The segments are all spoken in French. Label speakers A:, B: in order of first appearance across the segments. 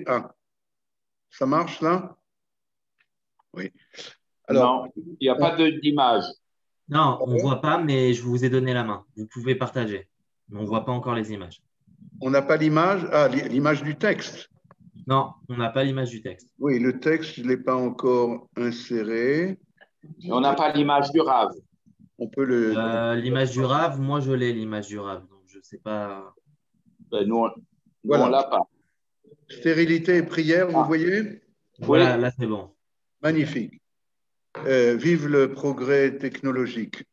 A: Ah, ça marche là? Oui. Alors,
B: Non, il n'y a
A: on
B: pas d'image.
C: Non, on voit pas, mais je vous ai donné la main. Vous pouvez partager. Mais on voit pas encore les images.
A: on n'a pas l'image. Ah, l'image du texte.
C: Non, on n'a pas l'image du texte.
A: Oui, le texte, je ne l'ai pas encore inséré.
B: Et on n'a pas l'image du rave.
A: On peut le.
C: L'image du rave, moi je l'ai l'image du rave, donc je sais pas.
B: Ben, nous on
A: Voilà.
B: l'a pas.
A: Stérilité et prière, vous
B: Ah,
A: voyez?
C: Voilà,
B: oui,
C: là c'est bon.
A: Magnifique. Vive le progrès technologique.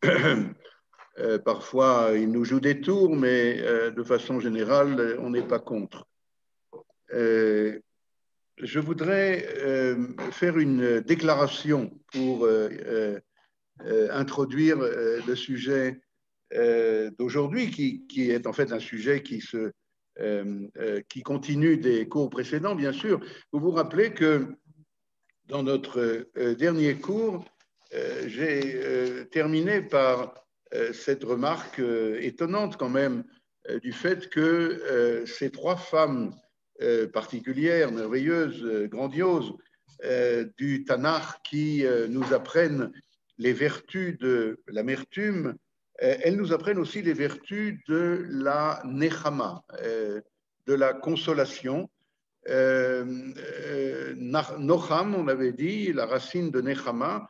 A: Parfois, il nous joue des tours, mais de façon générale, on n'est pas contre. Euh, je voudrais faire une déclaration pour introduire le sujet d'aujourd'hui, qui est en fait un sujet qui continue des cours précédents, bien sûr. Vous vous rappelez que dans notre dernier cours, j'ai terminé par cette remarque étonnante quand même du fait que ces trois femmes particulières, merveilleuses, grandioses du Tanakh qui nous apprennent les vertus de l'amertume, elles nous apprennent aussi les vertus de la nechama, de la consolation. Nocham, on avait dit, la racine de Nechama,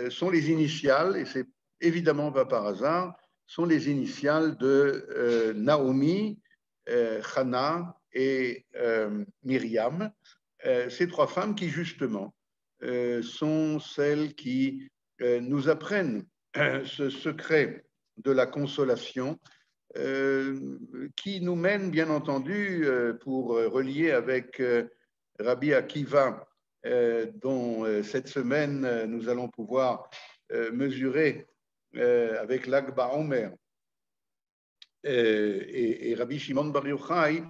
A: sont les initiales, et c'est évidemment pas par hasard, sont les initiales de Naomi, Hannah et Myriam. Ces trois femmes qui, justement, sont celles qui nous apprennent ce secret de la consolation qui nous mène, bien entendu, pour relier avec Rabbi Akiva, dont cette semaine nous allons pouvoir mesurer avec l'Agba Omer et Rabbi Shimon Bar Yochai,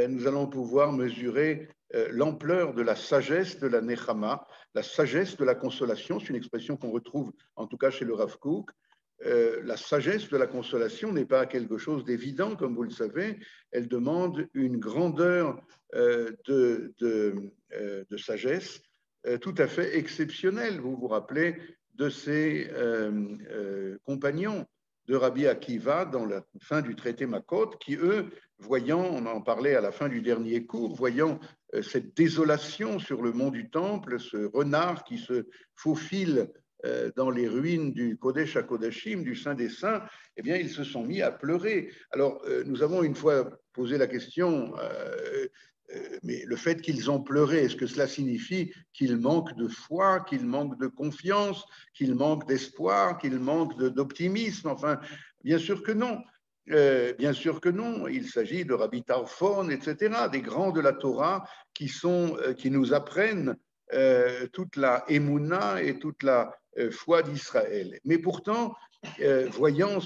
A: nous allons pouvoir mesurer l'ampleur de la sagesse de la Nechama, la sagesse de la consolation. C'est une expression qu'on retrouve en tout cas chez le Rav Kook. La sagesse de la consolation n'est pas quelque chose d'évident, comme vous le savez. Elle demande une grandeur de sagesse tout à fait exceptionnelle. Vous vous rappelez de ces compagnons de Rabbi Akiva dans la fin du traité Makot, qui eux, voyant, on en parlait à la fin du dernier cours, voyant cette désolation sur le mont du Temple, ce renard qui se faufile dans les ruines du Kodesh HaKodashim, du Saint des Saints, eh bien, ils se sont mis à pleurer. Alors, nous avons une fois posé la question, mais le fait qu'ils ont pleuré, est-ce que cela signifie qu'ils manquent de foi, qu'ils manquent de confiance, qu'ils manquent d'espoir, qu'ils manquent d'optimisme? Enfin, bien sûr que non. Bien sûr que non, il s'agit de Rabbi Tarfon, etc., des grands de la Torah qui nous apprennent toute la émouna et toute la foi d'Israël. Mais pourtant, voyant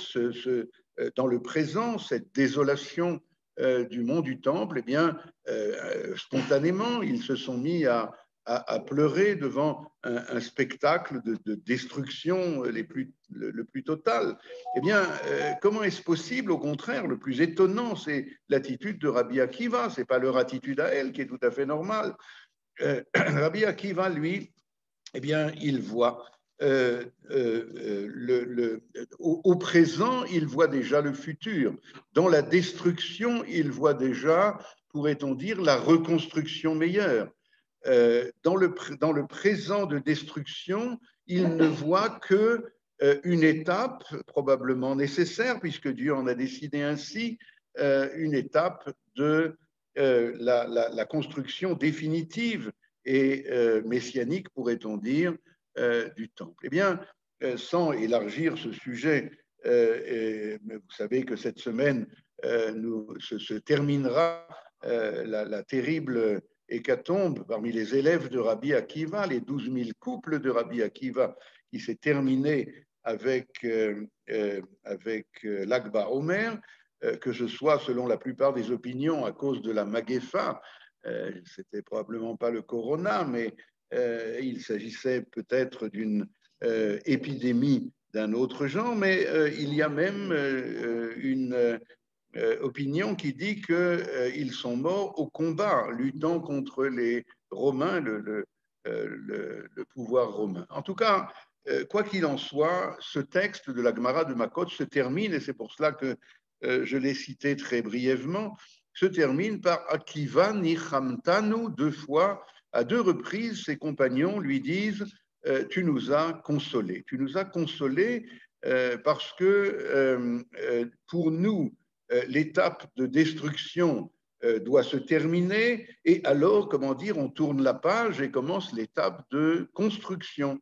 A: dans le présent cette désolation du mont du Temple, eh bien, spontanément, ils se sont mis à pleurer devant un spectacle de destruction le plus total. Eh bien, comment est-ce possible? Au contraire, le plus étonnant, c'est l'attitude de Rabbi Akiva. Ce n'est pas leur attitude à elle qui est tout à fait normale. Rabbi Akiva, lui, eh bien, il voit au présent, il voit déjà le futur. Dans la destruction, il voit déjà, pourrait-on dire, la reconstruction meilleure. Dans le présent de destruction, il ne voit que une étape probablement nécessaire, puisque Dieu en a décidé ainsi, une étape de la construction définitive et messianique, pourrait-on dire, du temple. Eh bien, sans élargir ce sujet, vous savez que cette semaine se terminera la terrible hécatombe parmi les élèves de Rabbi Akiva, les 12 000 couples de Rabbi Akiva, qui s'est terminé avec l'Akba Omer, que ce soit selon la plupart des opinions à cause de la Maguefa, c'était probablement pas le corona, mais il s'agissait peut-être d'une épidémie d'un autre genre, mais il y a même opinion qui dit qu'ils sont morts au combat, luttant contre les Romains, le pouvoir romain. En tout cas, quoi qu'il en soit, ce texte de la Gemara de Makot se termine, et c'est pour cela que je l'ai cité très brièvement, se termine par Akiva nichamtanu, 2 fois, à 2 reprises, ses compagnons lui disent tu nous as consolés. Tu nous as consolés parce que pour nous, l'étape de destruction doit se terminer et alors, comment dire, on tourne la page et commence l'étape de construction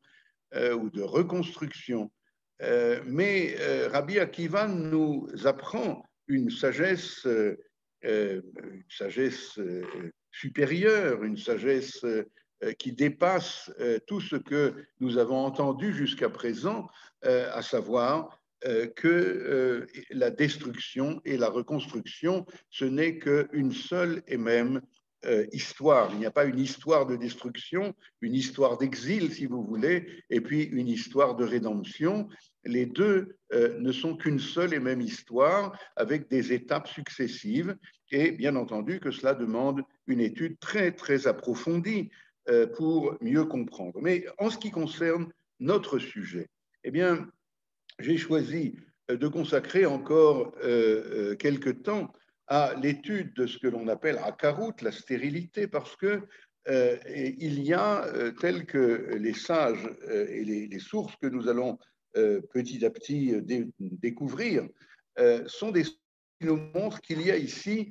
A: ou de reconstruction. Mais Rabbi Akiva nous apprend une sagesse supérieure, une sagesse qui dépasse tout ce que nous avons entendu jusqu'à présent, à savoir que la destruction et la reconstruction, ce n'est qu'une seule et même histoire. Il n'y a pas une histoire de destruction, une histoire d'exil, si vous voulez, et puis une histoire de rédemption. Les deux ne sont qu'une seule et même histoire, avec des étapes successives, et bien entendu que cela demande une étude très, très approfondie pour mieux comprendre. Mais en ce qui concerne notre sujet, eh bien, j'ai choisi de consacrer encore quelques temps à l'étude de ce que l'on appelle akarout, la stérilité, parce que il y a, tel que les sages et les sources que nous allons petit à petit découvrir, sont des sources qui nous montrent qu'il y a ici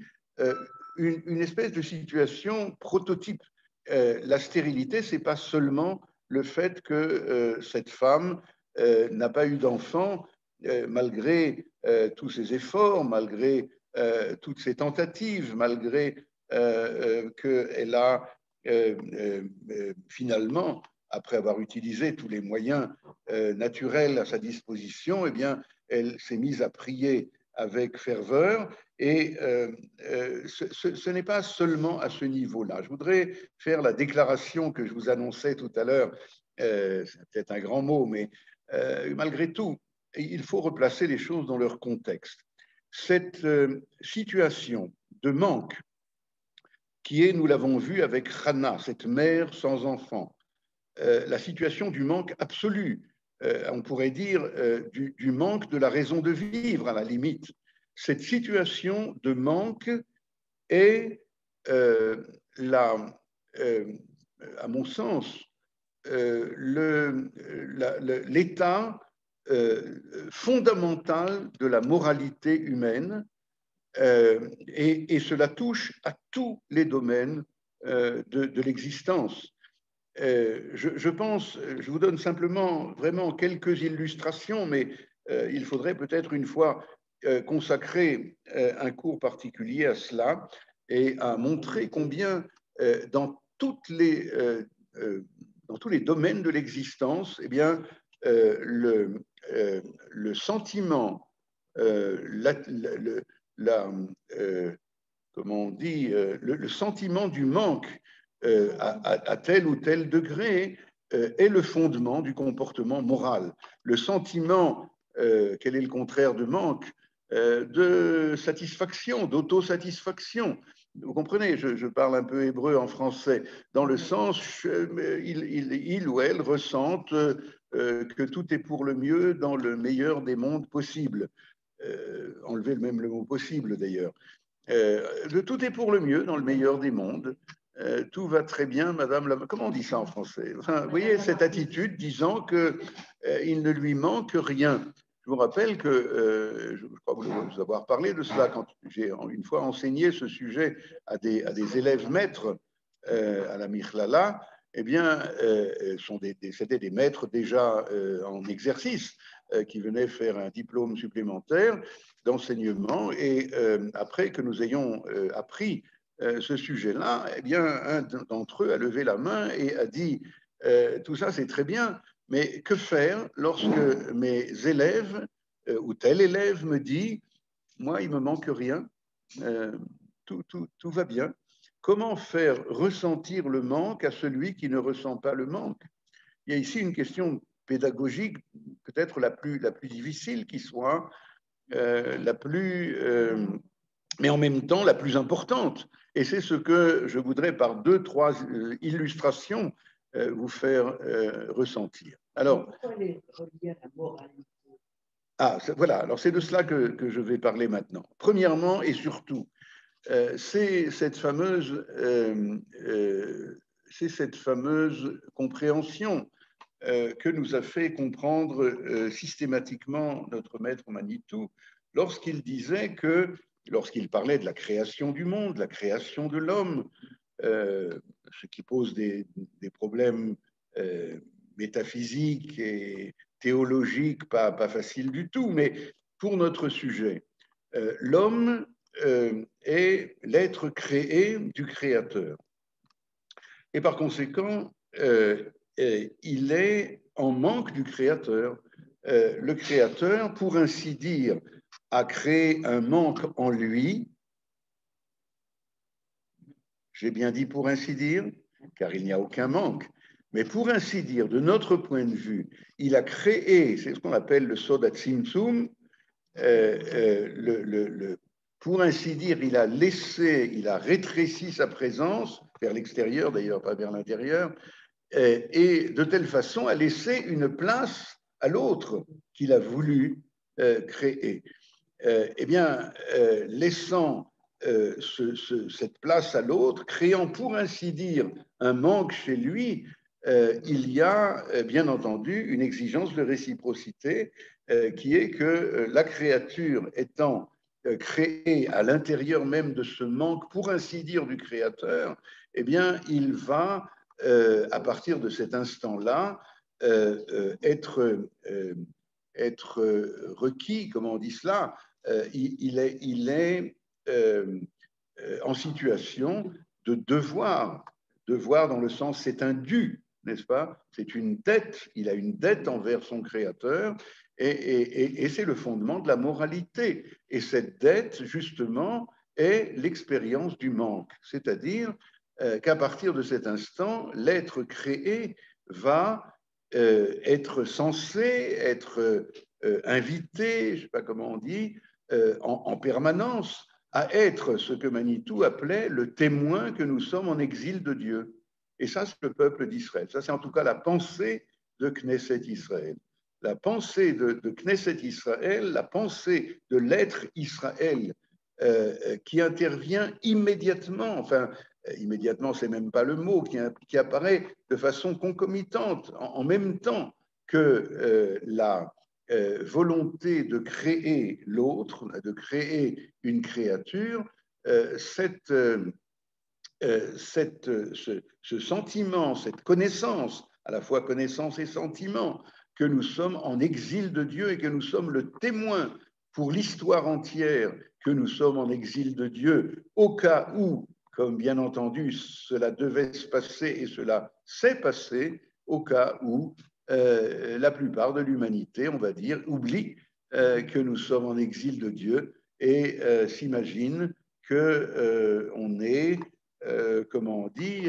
A: une espèce de situation prototype. La stérilité, ce n'est pas seulement le fait que cette femme n'a pas eu d'enfant malgré tous ses efforts, malgré toutes ses tentatives, malgré qu'elle a finalement, après avoir utilisé tous les moyens naturels à sa disposition, eh bien, elle s'est mise à prier avec ferveur. Et ce n'est pas seulement à ce niveau-là. Je voudrais faire la déclaration que je vous annonçais tout à l'heure. C'est peut-être un grand mot, mais malgré tout, il faut replacer les choses dans leur contexte. Cette situation de manque qui est, nous l'avons vu avec Hannah, cette mère sans enfant, la situation du manque absolu, on pourrait dire du manque de la raison de vivre à la limite. Cette situation de manque est, à mon sens, l'état fondamental de la moralité humaine et cela touche à tous les domaines de l'existence. Je pense, je vous donne simplement vraiment quelques illustrations, mais il faudrait peut-être une fois consacrer un cours particulier à cela et à montrer combien dans tous les domaines de l'existence, eh bien, le sentiment, comment on dit, le sentiment du manque à tel ou tel degré est le fondement du comportement moral. Le sentiment, quel est le contraire de manque? De satisfaction, d'autosatisfaction. Vous comprenez, je parle un peu hébreu en français, dans le sens, il ou elle ressentent que tout est pour le mieux dans le meilleur des mondes possibles. Enlever même le mot possible d'ailleurs. Tout est pour le mieux dans le meilleur des mondes. Tout va très bien, madame la... Comment on dit ça en français? Enfin, vous voyez, cette attitude disant qu'il ne lui manque rien. Je vous rappelle que, je crois vous avoir parlé de cela quand j'ai une fois enseigné ce sujet à des élèves maîtres à la Michlala, eh bien, c'était des maîtres déjà en exercice qui venaient faire un diplôme supplémentaire d'enseignement. Et après que nous ayons appris ce sujet-là, eh bien, un d'entre eux a levé la main et a dit tout ça, c'est très bien, mais que faire lorsque mes élèves ou tel élève me dit moi, il me manque rien, tout va bien. Comment faire ressentir le manque à celui qui ne ressent pas le manque? Il y a ici une question pédagogique, peut-être la plus difficile qui soit, mais en même temps la plus importante. Et c'est ce que je voudrais, par 2-3 illustrations, vous faire ressentir. Alors, pourquoi elle est reliée à la moralité? Voilà, alors c'est de cela que je vais parler maintenant. Premièrement et surtout, c'est cette fameuse compréhension que nous a fait comprendre systématiquement notre maître Manitou lorsqu'il disait que, lorsqu'il parlait de la création du monde, la création de l'homme, ce qui pose des problèmes métaphysiques et théologiques pas faciles du tout, mais pour notre sujet, l'homme est l'être créé du Créateur. Et par conséquent, il est en manque du Créateur. Le Créateur, pour ainsi dire, a créé un manque en lui. J'ai bien dit pour ainsi dire, car il n'y a aucun manque. Mais pour ainsi dire, de notre point de vue, il a créé, c'est ce qu'on appelle le Soda Tzimtzum, pour ainsi dire, il a rétréci sa présence, vers l'extérieur d'ailleurs, pas vers l'intérieur, et de telle façon à laisser une place à l'autre qu'il a voulu créer. Eh bien, laissant cette place à l'autre, créant pour ainsi dire un manque chez lui, il y a bien entendu une exigence de réciprocité qui est que la créature étant créée à l'intérieur même de ce manque, pour ainsi dire, du Créateur, eh bien, il va, à partir de cet instant-là, être requis, comment on dit cela, il est en situation de devoir dans le sens, c'est un dû, n'est-ce pas? C'est une dette, il a une dette envers son Créateur, et c'est le fondement de la moralité. Et cette dette, justement, est l'expérience du manque, c'est-à-dire qu'à partir de cet instant, l'être créé va être censé être invité, je ne sais pas comment on dit, en permanence à être ce que Manitou appelait le témoin que nous sommes en exil de Dieu. Et ça, c'est le peuple d'Israël. Ça, c'est en tout cas la pensée de Knesset Israël. La pensée de Knesset Israël, la pensée de l'être Israël qui intervient immédiatement, enfin, immédiatement, c'est même pas le mot, qui apparaît de façon concomitante, en même temps que la volonté de créer l'autre, de créer une créature, ce sentiment, cette connaissance, à la fois connaissance et sentiment, que nous sommes en exil de Dieu et que nous sommes le témoin pour l'histoire entière que nous sommes en exil de Dieu, au cas où, comme bien entendu cela devait se passer et cela s'est passé, au cas où la plupart de l'humanité, on va dire, oublie que nous sommes en exil de Dieu et s'imagine qu'on est, comment on dit,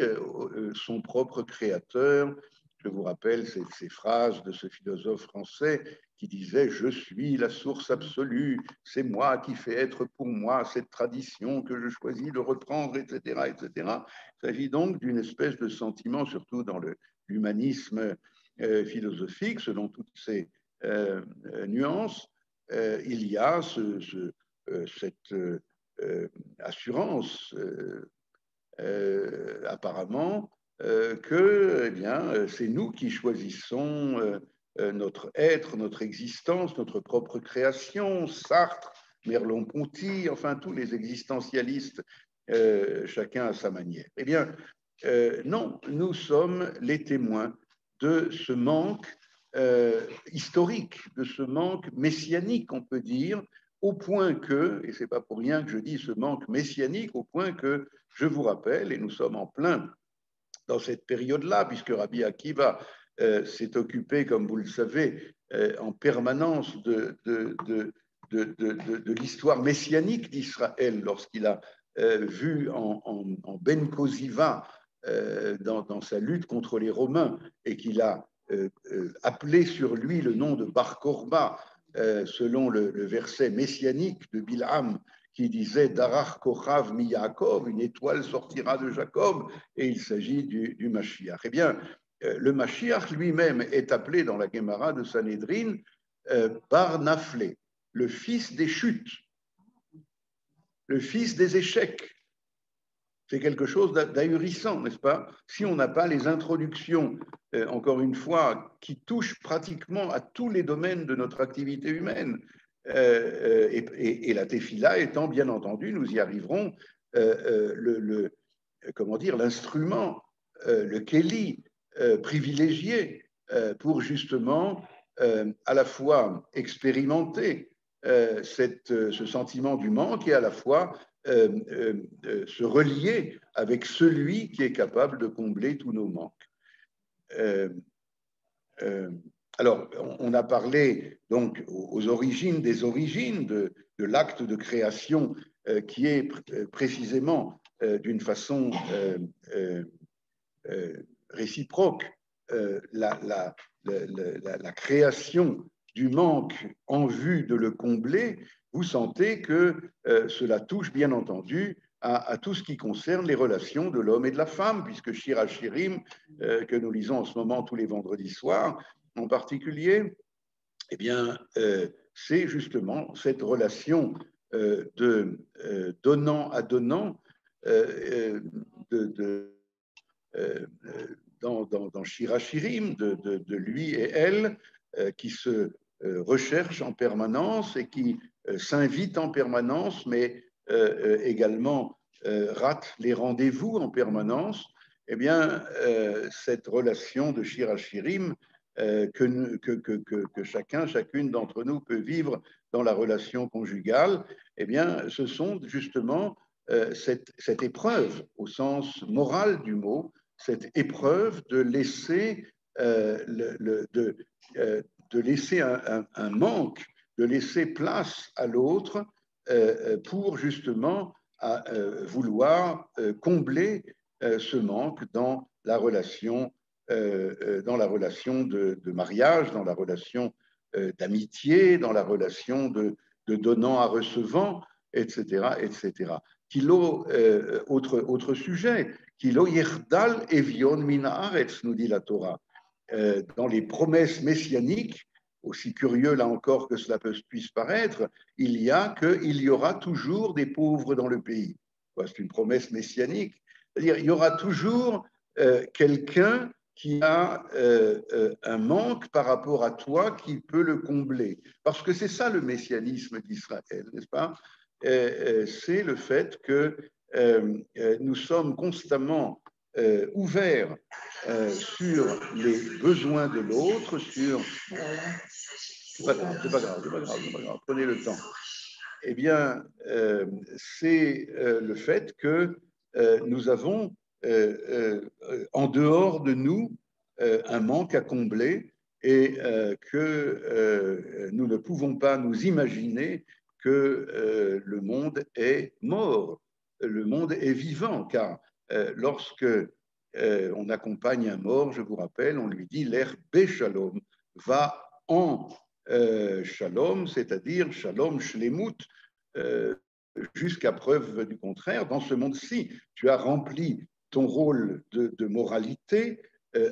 A: son propre créateur. Je vous rappelle ces phrases de ce philosophe français qui disait « Je suis la source absolue, c'est moi qui fais être pour moi cette tradition que je choisis de reprendre, etc. etc. » Il s'agit donc d'une espèce de sentiment, surtout dans l'humanisme philosophique, selon toutes ces nuances, il y a cette assurance apparemment que eh bien, c'est nous qui choisissons notre être, notre existence, notre propre création. Sartre, Merleau-Ponty, enfin tous les existentialistes, chacun à sa manière. Eh bien, non, nous sommes les témoins de ce manque historique, de ce manque messianique, on peut dire, au point que, et ce n'est pas pour rien que je dis ce manque messianique, au point que, je vous rappelle, et nous sommes en plein dans cette période-là, puisque Rabbi Akiva s'est occupé, comme vous le savez, en permanence de l'histoire messianique d'Israël, lorsqu'il a vu en Ben Koziva, dans sa lutte contre les Romains, et qu'il a appelé sur lui le nom de Bar Korba, selon le verset messianique de Bilham qui disait Darach Kochav mi Yaakov, une étoile sortira de Jacob, et il s'agit du Mashiach. Eh bien, le Mashiach lui-même est appelé dans la Gemara de Sanhédrin Bar Naflé, le fils des chutes, le fils des échecs. C'est quelque chose d'ahurissant, n'est-ce pas? Si on n'a pas les introductions, encore une fois, qui touchent pratiquement à tous les domaines de notre activité humaine, et la tefila étant, bien entendu, nous y arriverons, comment dire, l'instrument, le keli privilégié pour justement à la fois expérimenter ce sentiment du manque et à la fois se relier avec celui qui est capable de combler tous nos manques. Alors, on a parlé donc aux origines des origines de l'acte de création qui est précisément d'une façon réciproque la création du manque en vue de le combler. Vous sentez que cela touche bien entendu à tout ce qui concerne les relations de l'homme et de la femme, puisque Shir HaShirim, que nous lisons en ce moment tous les vendredis soirs, en particulier, eh bien, c'est justement cette relation de donnant à donnant dans Shir HaShirim, de lui et elle, qui se recherchent en permanence et qui s'invitent en permanence, mais également ratent les rendez-vous en permanence. Eh bien, cette relation de Shir HaShirim que chacune d'entre nous peut vivre dans la relation conjugale, eh bien, ce sont justement cette épreuve, au sens moral du mot, cette épreuve de laisser, de laisser un manque, de laisser place à l'autre pour justement vouloir combler ce manque dans la relation de mariage, dans la relation d'amitié, dans la relation de donnant à recevant, etc., etc. Autre sujet, Kilo yerdal evion min haaretz, nous dit la Torah. Dans les promesses messianiques, aussi curieux là encore que cela puisse paraître, il y aura toujours des pauvres dans le pays. C'est une promesse messianique. C'est-à-dire, il y aura toujours quelqu'un qui a un manque par rapport à toi qui peut le combler. Parce que c'est ça le messianisme d'Israël, n'est-ce pas? C'est le fait que nous sommes constamment ouverts sur les besoins de l'autre, sur... C'est pas grave, prenez le temps. Eh bien, c'est le fait que nous avons en dehors de nous un manque à combler et que nous ne pouvons pas nous imaginer que le monde est mort, le monde est vivant, car lorsque on accompagne un mort, je vous rappelle, on lui dit l'air béchalom, va en shalom, c'est-à-dire shalom shlemut, jusqu'à preuve du contraire. Dans ce monde-ci, tu as rempli ton rôle de moralité,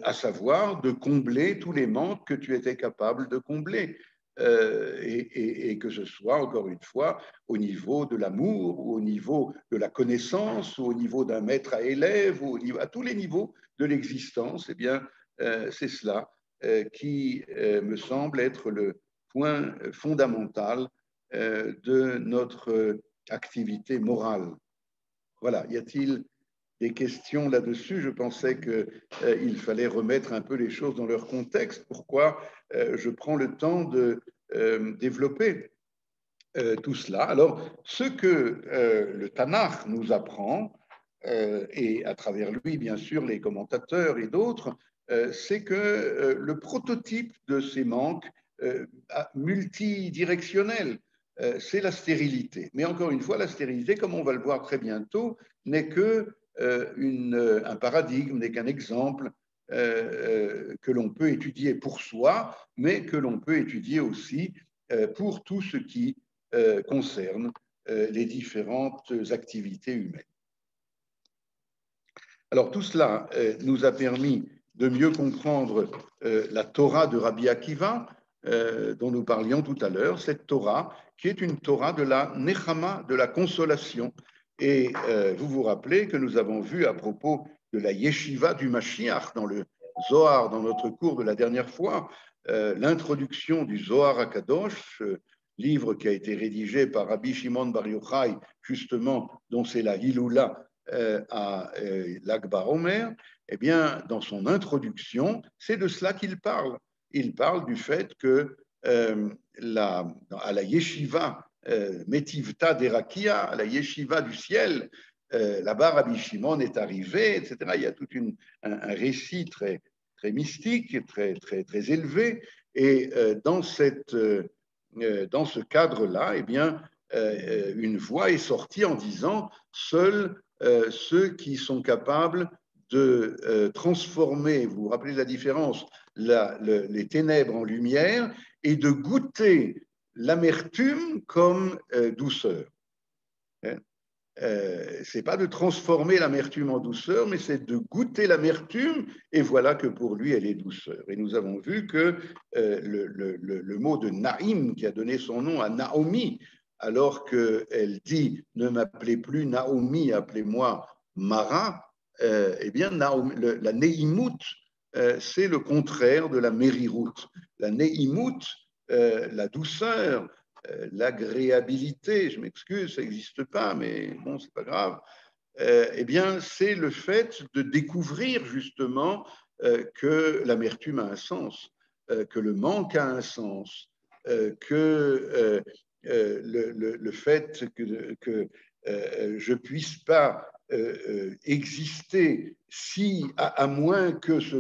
A: à savoir de combler tous les manques que tu étais capable de combler. Et que ce soit, encore une fois, au niveau de l'amour, ou au niveau de la connaissance, ou au niveau d'un maître à élève, ou à tous les niveaux de l'existence, eh bien, c'est cela qui me semble être le point fondamental de notre activité morale. Voilà, y a-t-il des questions là-dessus? Je pensais qu'il fallait remettre un peu les choses dans leur contexte. Pourquoi je prends le temps de développer tout cela? Alors, ce que le Tanakh nous apprend, et à travers lui, bien sûr, les commentateurs et d'autres, c'est que le prototype de ces manques multidirectionnels, c'est la stérilité. Mais encore une fois, la stérilité, comme on va le voir très bientôt, n'est que un paradigme, n'est qu'un exemple que l'on peut étudier pour soi, mais que l'on peut étudier aussi pour tout ce qui concerne les différentes activités humaines. Alors tout cela nous a permis de mieux comprendre la Torah de Rabbi Akiva, dont nous parlions tout à l'heure, cette Torah qui est une Torah de la Nechama, de la consolation. Et vous vous rappelez que nous avons vu à propos de la Yeshiva du Mashiach dans le Zohar, dans notre cours de la dernière fois, l'introduction du Zohar HaKadosh, livre qui a été rédigé par Rabbi Shimon Bar Yochai, justement, dont c'est la Hiloula à Lag BaOmer. Eh bien, dans son introduction, c'est de cela qu'il parle. Il parle du fait que à la Yeshiva Metivta d'Erakia, à la Yeshiva du ciel, là-bas, Rabbi Shimon est arrivé, etc. Il y a tout un récit très, très mystique, très, très, très élevé. Et dans ce cadre-là, eh bien, une voix est sortie en disant « Seuls ceux qui sont capables de transformer, vous vous rappelez la différence, les ténèbres en lumière et de goûter l'amertume comme douceur. » C'est pas de transformer l'amertume en douceur, mais c'est de goûter l'amertume, et voilà que pour lui, elle est douceur. Et nous avons vu que le mot de Naïm, qui a donné son nom à Naomi, alors qu'elle dit « Ne m'appelez plus Naomi, appelez-moi Mara », eh bien, la Neimut, c'est le contraire de la Merirut. La Neimut, la douceur, l'agréabilité, je m'excuse, ça n'existe pas, mais bon, c'est pas grave, eh bien, c'est le fait de découvrir justement que l'amertume a un sens, que le manque a un sens, que le fait que je puisse pas exister si, à moins que ce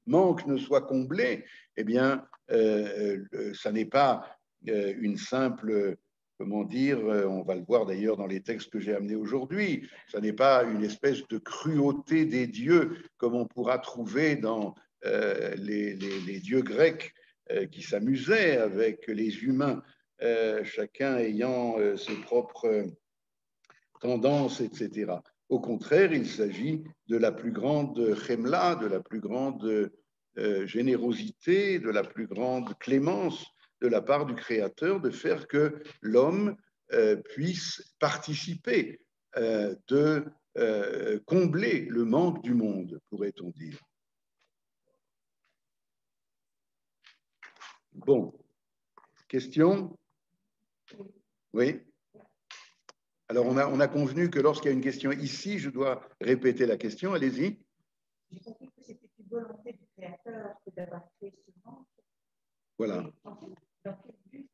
A: manque ne soit comblé, eh bien, ça n'est pas une simple, comment dire, on va le voir d'ailleurs dans les textes que j'ai amenés aujourd'hui, ça n'est pas une espèce de cruauté des dieux comme on pourra trouver dans les dieux grecs qui s'amusaient avec les humains, chacun ayant ses propres tendances, etc. Au contraire, il s'agit de la plus grande chemla, de la plus grande générosité, de la plus grande clémence de la part du Créateur, de faire que l'homme puisse participer, de combler le manque du monde, pourrait-on dire. Bon, question? Oui? Alors, on a convenu que lorsqu'il y a une question ici, je dois répéter la question. Allez-y.
D: J'ai compris que c'était une volonté du Créateur que d'avoir créé ce manque.
A: Voilà.
D: Dans quel but?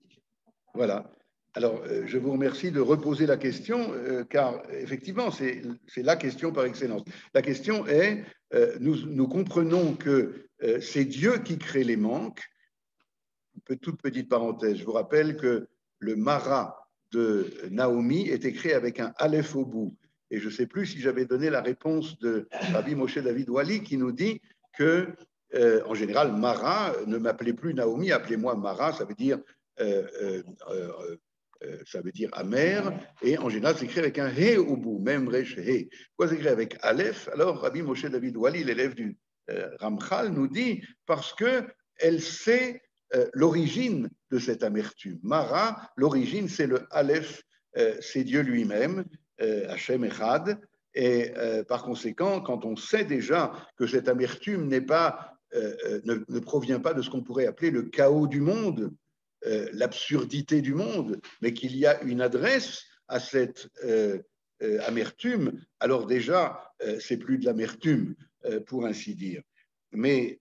A: Voilà. Alors, je vous remercie de reposer la question, car effectivement, c'est la question par excellence. La question est, nous comprenons que c'est Dieu qui crée les manques. Toute petite parenthèse, je vous rappelle que le Mara de Naomi est écrit avec un Aleph au bout. Et je ne sais plus si j'avais donné la réponse de Rabbi Moshe David Wali qui nous dit que, en général, Mara, ne m'appelez plus Naomi, appelez-moi Mara, ça veut dire amer, et en général, c'est écrit avec un He au bout, même Resh He. Pourquoi c'est écrit avec Aleph? Alors, Rabbi Moshe David Wali, l'élève du Ramchal, nous dit parce qu'elle sait l'origine de cette amertume. Mara, l'origine, c'est le Aleph, c'est Dieu lui-même, Hachem Echad, et par conséquent, quand on sait déjà que cette amertume ne provient pas de ce qu'on pourrait appeler le chaos du monde, l'absurdité du monde, mais qu'il y a une adresse à cette amertume, alors déjà, c'est plus de l'amertume, pour ainsi dire. Mais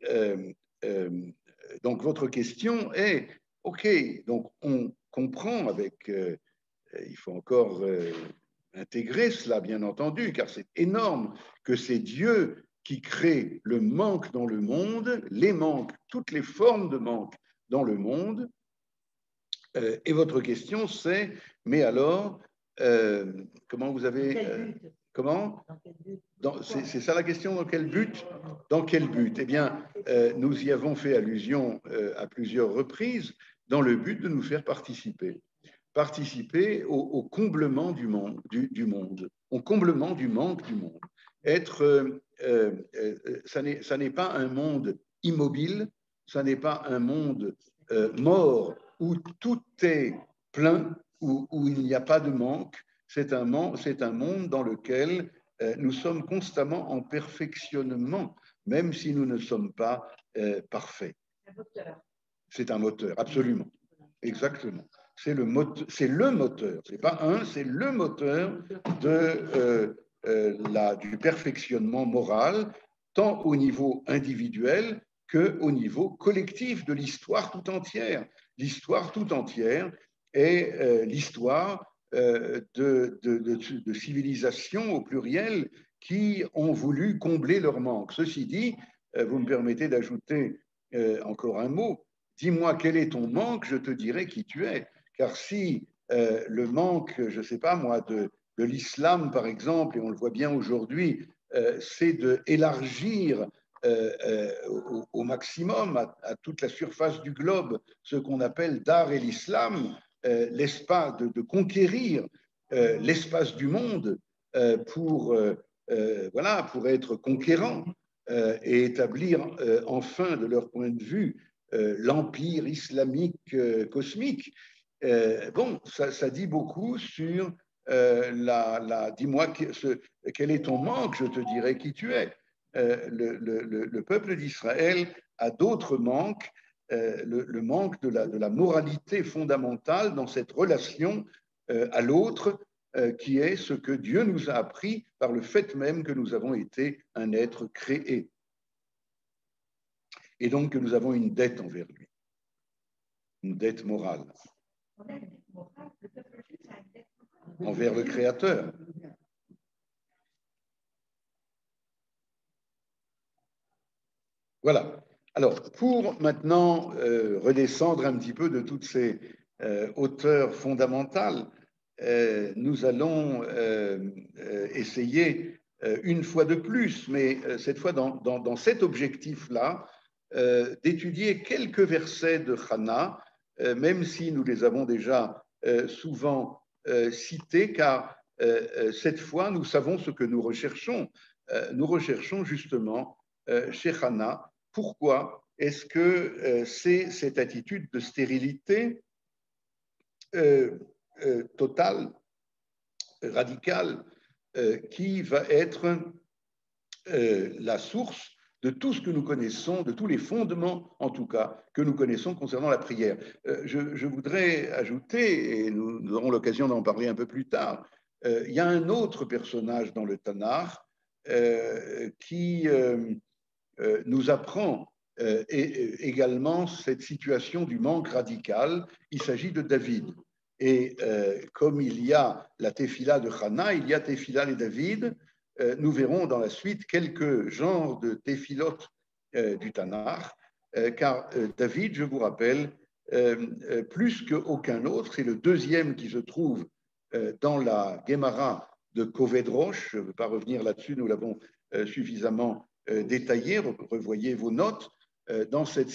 A: donc votre question est, ok, donc on comprend avec, il faut encore intégrer cela bien entendu, car c'est énorme que c'est Dieu qui crée le manque dans le monde, les manques, toutes les formes de manque dans le monde. Et votre question c'est, mais alors, comment vous avez... Comment? C'est ça la question, dans quel but? Dans quel but? Eh bien, nous y avons fait allusion à plusieurs reprises. dans le but de nous faire participer au comblement du monde, au comblement du manque du monde. Ça n'est pas un monde immobile, ça n'est pas un monde mort où tout est plein, où il n'y a pas de manque. C'est un monde dans lequel nous sommes constamment en perfectionnement, même si nous ne sommes pas parfaits. C'est un moteur, absolument. Exactement. C'est le moteur, c'est pas un, c'est le moteur du perfectionnement moral, tant au niveau individuel qu'au niveau collectif de l'histoire tout entière. L'histoire tout entière est l'histoire de civilisations au pluriel qui ont voulu combler leur manque. Ceci dit, vous me permettez d'ajouter encore un mot. Dis-moi quel est ton manque, je te dirai qui tu es. Car si le manque, je ne sais pas moi, de l'islam par exemple, et on le voit bien aujourd'hui, c'est d'élargir au maximum à toute la surface du globe ce qu'on appelle Dar et l'islam, l'espace de conquérir l'espace du monde pour être conquérant et établir enfin de leur point de vue l'empire islamique cosmique. Ça dit beaucoup sur dis-moi quel est ton manque, je te dirai qui tu es. Le peuple d'Israël a d'autres manques, le manque de la moralité fondamentale dans cette relation à l'autre, qui est ce que Dieu nous a appris par le fait même que nous avons été un être créé. Et donc que nous avons une dette envers lui, une dette morale. Envers le Créateur. Voilà. Alors, pour maintenant redescendre un petit peu de toutes ces hauteurs fondamentales, nous allons essayer une fois de plus, mais cette fois dans cet objectif-là, d'étudier quelques versets de Hannah, même si nous les avons déjà souvent cités, car cette fois, nous savons ce que nous recherchons. Nous recherchons justement chez Hannah, pourquoi est-ce que c'est cette attitude de stérilité totale, radicale, qui va être la source de tout ce que nous connaissons, de tous les fondements, en tout cas, que nous connaissons concernant la prière. Je voudrais ajouter, et nous aurons l'occasion d'en parler un peu plus tard, il y a un autre personnage dans le Tanakh qui nous apprend également cette situation du manque radical. Il s'agit de David. Et comme il y a la Tefila de Hannah, il y a Tefila et David. Nous verrons dans la suite quelques genres de Tefilot du Tanakh, car David, je vous rappelle, plus qu'aucun autre, c'est le deuxième qui se trouve dans la Gemara de Kovedrosh. Je ne veux pas revenir là-dessus, nous l'avons suffisamment détaillé, revoyez vos notes. Dans cette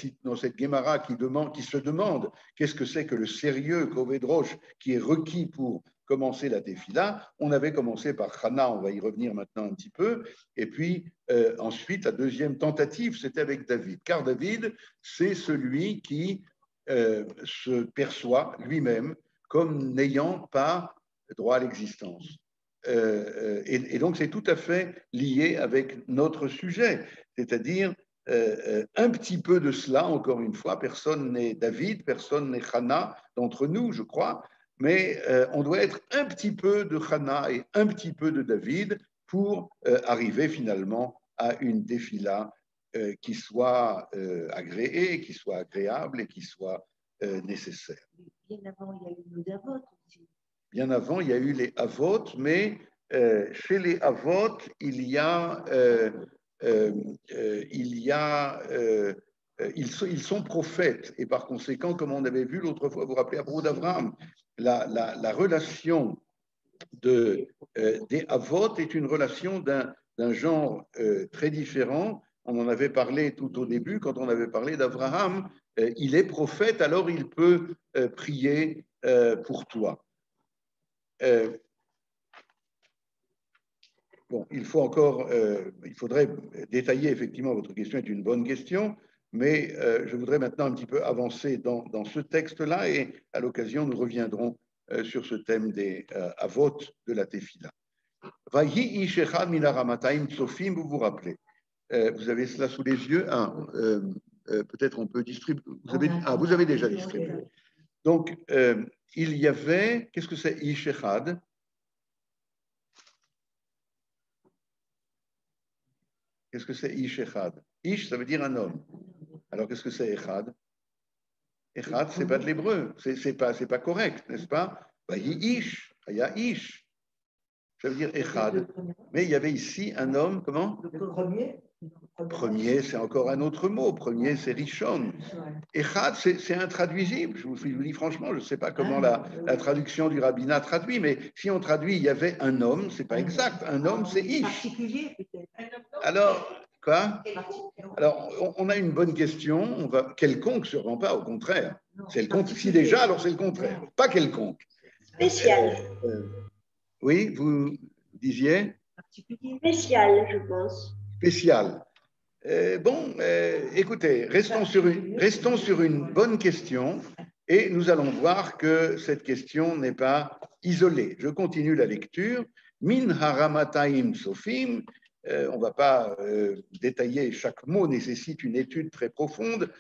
A: Gemara qui se demande qu'est-ce que c'est que le sérieux Kovedrosh qui est requis pour commencer la Tefila. On avait commencé par Hannah, on va y revenir maintenant un petit peu, et puis ensuite la deuxième tentative, c'était avec David, car David, c'est celui qui se perçoit lui-même comme n'ayant pas droit à l'existence. Et donc c'est tout à fait lié avec notre sujet, c'est-à-dire un petit peu de cela, encore une fois, personne n'est David, personne n'est Hannah d'entre nous, je crois, mais on doit être un petit peu de Hannah et un petit peu de David pour arriver finalement à une tefila qui soit agréée, qui soit agréable et qui soit nécessaire.
E: Bien avant, il y a eu nos Avot aussi.
A: Bien avant, il y a eu les Avot, mais chez les Avot, ils sont prophètes, et par conséquent, comme on avait vu l'autre fois, vous vous rappelez à propos d'Abraham, la relation des Avot est une relation d'un genre très différent, on en avait parlé tout au début, quand on avait parlé d'Abraham, il est prophète, alors il peut prier pour toi. Bon, il faudrait détailler, effectivement, votre question est une bonne question, mais je voudrais maintenant un petit peu avancer dans ce texte-là et à l'occasion, nous reviendrons sur ce thème des avot de la Tefila. Vayi ish echad min haramatayim tsofim, vous vous rappelez. Vous avez cela sous les yeux. Peut-être on peut distribuer. Vous avez déjà distribué. Donc, il y avait, qu'est-ce que c'est ish echad? Qu'est-ce que c'est ish echad? Ish, ça veut dire un homme. Alors, qu'est-ce que c'est echad? Echad, c'est pas de l'hébreu. C'est pas correct, n'est-ce pas? Vayi ish, aya ish. Ça veut dire echad. Mais il y avait ici un homme, comment? Premier, c'est encore un autre mot. Premier, c'est Rishon. Echad, c'est intraduisible. Je vous dis franchement, je ne sais pas comment la traduction du rabbinat traduit, mais si on traduit, il y avait un homme, c'est pas exact. Un homme, c'est Ish.
E: Particulier, peut-être.
A: Alors, quoi? Alors, on a une bonne question. Quelconque, sûrement pas, au contraire. C'est le contraire. Si déjà, alors c'est le contraire. Pas quelconque.
F: Spécial.
A: Oui, vous disiez?
F: Spécial, je pense.
A: Spécial. Écoutez, restons sur une bonne question et nous allons voir que cette question n'est pas isolée. Je continue la lecture. Min haramataim sofim. On ne va pas détailler, chaque mot nécessite une étude très profonde.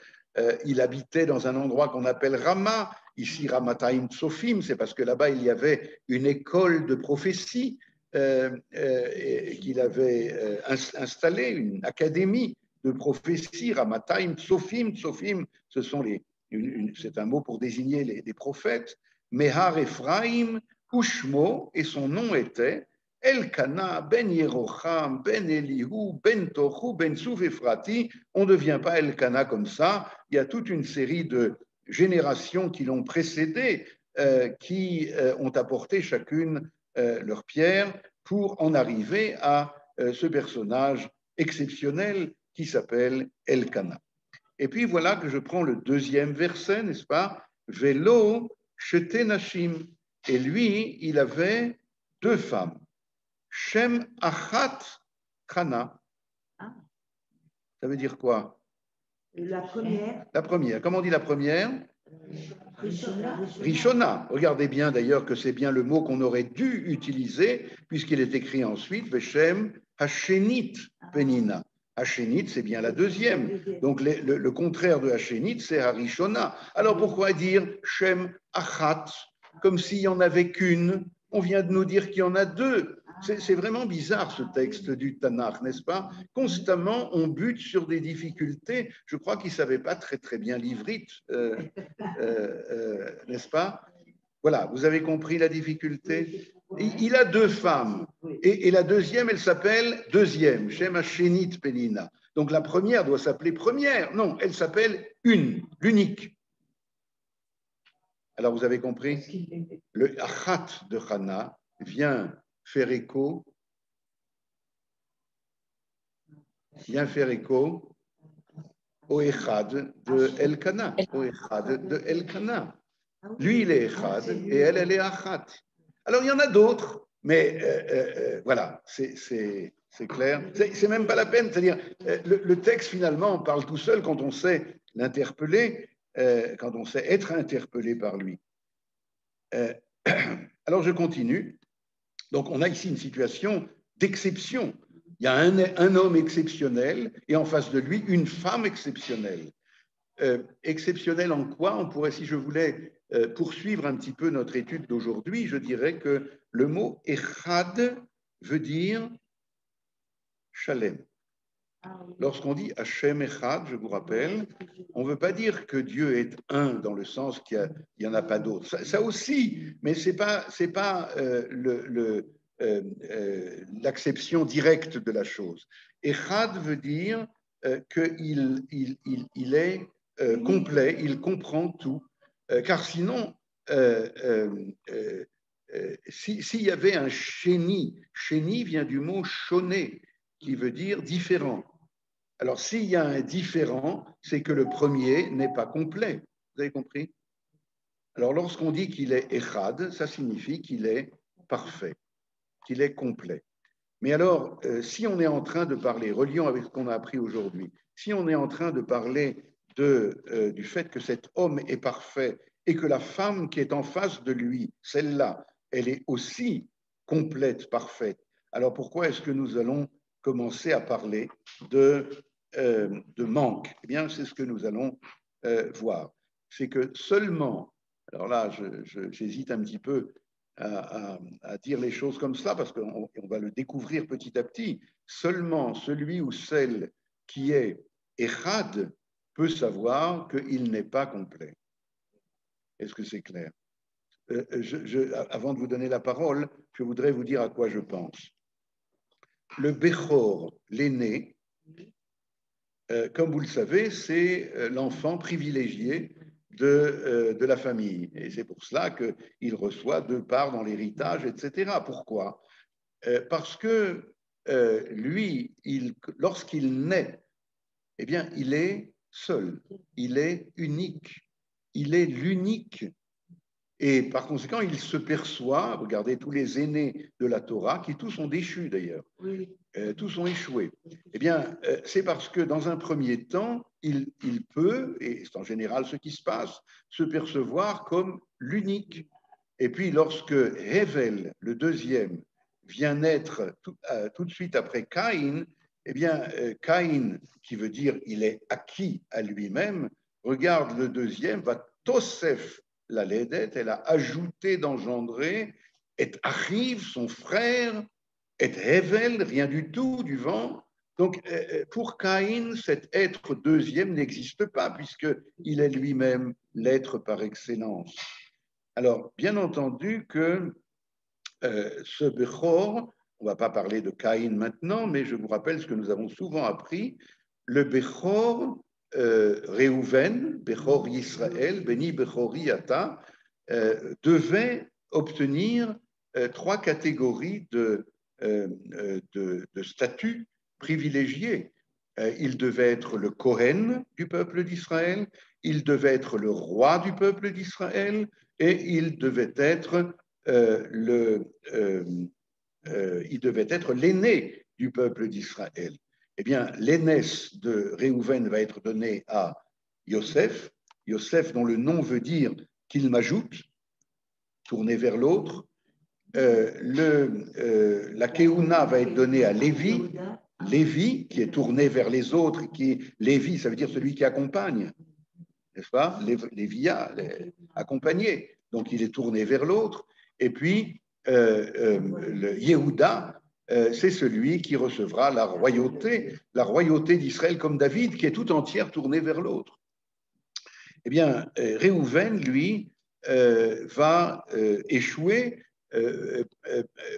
A: Il habitait dans un endroit qu'on appelle Rama. Ici, Ramataim Sofim, c'est parce que là-bas, il y avait une école de prophétie qu'il avait installée, une académie de prophétie, Ramataim Sofim. Sofim, c'est un mot pour désigner les prophètes. Mehar Ephraim, Ushmo, et son nom était Elkana ben Yerocham, ben Elihu, ben Tochu, ben Souf Ephrati. On ne devient pas Elkana comme ça. Il y a toute une série de générations qui l'ont précédé, qui ont apporté chacune leur pierre pour en arriver à ce personnage exceptionnel qui s'appelle Elkana. Et puis voilà que je prends le deuxième verset, n'est-ce pas? Velo shete nashim. Et lui, il avait deux femmes. Shem achat chana. Ça veut dire quoi?
E: La première.
A: La première. Comment on dit la première?
E: Rishona.
A: Rishona. Regardez bien d'ailleurs que c'est bien le mot qu'on aurait dû utiliser puisqu'il est écrit ensuite Veshem Hashenit Penina. Hashenit, c'est bien la deuxième. Donc le contraire de Hashenit, c'est Harishona. Alors pourquoi dire Shem Achat comme s'il n'y en avait qu'une? On vient de nous dire qu'il y en a deux. C'est vraiment bizarre ce texte du Tanakh, n'est-ce pas? Constamment, on bute sur des difficultés. Je crois qu'il ne savait pas très très bien l'ivrite, n'est-ce pas? Voilà, vous avez compris la difficulté? Il a deux femmes, et la deuxième, elle s'appelle deuxième, Shem Hashenit Penina. Donc la première doit s'appeler première. Non, elle s'appelle une, l'unique. Alors vous avez compris? Le Achat de Hana vient faire écho au Echad de Elkana, au Echad de Elkana. Lui, il est Echad et elle est Achat. Alors, il y en a d'autres, mais voilà, c'est clair. C'est même pas la peine, c'est-à-dire, le texte, finalement, parle tout seul quand on sait l'interpeller, quand on sait être interpellé par lui. Alors, je continue. Donc, on a ici une situation d'exception. Il y a un homme exceptionnel et en face de lui, une femme exceptionnelle. Exceptionnelle en quoi? On pourrait, si je voulais poursuivre un petit peu notre étude d'aujourd'hui, je dirais que le mot Echad veut dire Shalem. Lorsqu'on dit Hashem Echad, je vous rappelle, on ne veut pas dire que Dieu est un dans le sens qu'il n'y en a pas d'autres. Ça aussi, mais ce n'est pas l'acception directe de la chose. Echad veut dire qu'il est complet, il comprend tout, car sinon, s'il y avait un chéni vient du mot shoné, qui veut dire différent. Alors, s'il y a un différent, c'est que le premier n'est pas complet. Vous avez compris? Alors, lorsqu'on dit qu'il est Echad, ça signifie qu'il est parfait, qu'il est complet. Mais alors, si on est en train de parler, reliant avec ce qu'on a appris aujourd'hui, si on est en train de parler du fait que cet homme est parfait et que la femme qui est en face de lui, celle-là, elle est aussi complète, parfaite, alors pourquoi est-ce que nous allons commencer à parler de manque? Eh bien, c'est ce que nous allons voir. C'est que seulement, alors là, j'hésite un petit peu à dire les choses comme cela, parce qu'on va le découvrir petit à petit. Seulement celui ou celle qui est Echad peut savoir qu'il n'est pas complet. Est-ce que c'est clair? Avant de vous donner la parole, je voudrais vous dire à quoi je pense. Le Bechor, l'aîné, comme vous le savez, c'est l'enfant privilégié de la famille. Et c'est pour cela qu'il reçoit 2 parts dans l'héritage, etc. Pourquoi? Parce que lui, lorsqu'il naît, eh bien, il est seul, il est unique, il est l'unique. Et par conséquent, il se perçoit, regardez tous les aînés de la Torah, qui tous sont déchus d'ailleurs,
E: Oui.
A: tous ont échoué. Eh bien, c'est parce que dans un premier temps, il peut, et c'est en général ce qui se passe, se percevoir comme l'unique. Et puis lorsque Hevel, le deuxième, vient naître tout de suite après Caïn, eh bien, Caïn, qui veut dire il est acquis à lui-même, regarde le deuxième, va Tosef la Lédet, elle a ajouté d'engendrer, et arrive son frère, et Hevel, rien du tout, du vent. Donc, pour Caïn, cet être deuxième n'existe pas, puisqu'il est lui-même l'être par excellence. Alors, bien entendu que ce Bechor, on ne va pas parler de Caïn maintenant, mais je vous rappelle ce que nous avons souvent appris, le Bechor Réhouven, Bechor Yisraël, Beni Bechori Ata, devait obtenir 3 catégories de statut privilégiés. Il devait être le Kohen du peuple d'Israël, il devait être le roi du peuple d'Israël et il devait être l'aîné du peuple d'Israël. Eh bien, l'aînesse de Réhouven va être donnée à Yosef, Yosef dont le nom veut dire qu'il m'ajoute, tourné vers l'autre. La Keuna va être donnée à Lévi, Lévi qui est tourné vers les autres, Lévi, ça veut dire celui qui accompagne, n'est-ce pas? Lévia, accompagné, donc il est tourné vers l'autre. Et puis, le Yehuda, c'est celui qui recevra la royauté d'Israël comme David, qui est tout entière tournée vers l'autre. Eh bien, Réhouven, lui, va échouer,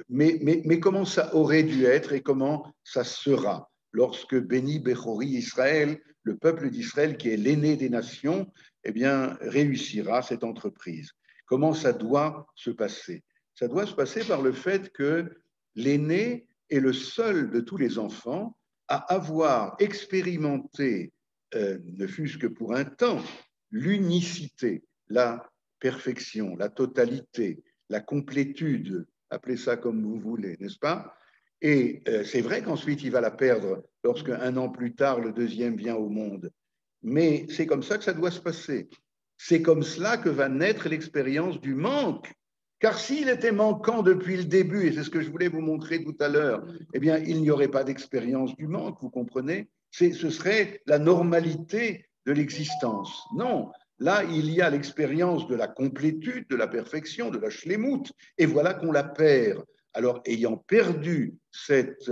A: mais comment ça aurait dû être et comment ça sera lorsque Béni Bechori Israël, le peuple d'Israël qui est l'aîné des nations, eh bien, réussira cette entreprise. Comment ça doit se passer? Ça doit se passer par le fait que l'aîné est le seul de tous les enfants à avoir expérimenté, ne fût-ce que pour un temps, l'unicité, la perfection, la totalité, la complétude, appelez ça comme vous voulez, n'est-ce pas? Et c'est vrai qu'ensuite il va la perdre lorsque 1 an plus tard le deuxième vient au monde. Mais c'est comme ça que ça doit se passer. C'est comme cela que va naître l'expérience du manque. Car s'il était manquant depuis le début, et c'est ce que je voulais vous montrer tout à l'heure, eh bien, il n'y aurait pas d'expérience du manque, vous comprenez? Ce serait la normalité de l'existence. Non, là, il y a l'expérience de la complétude, de la perfection, de la shlemut, et voilà qu'on la perd. Alors, ayant perdu cette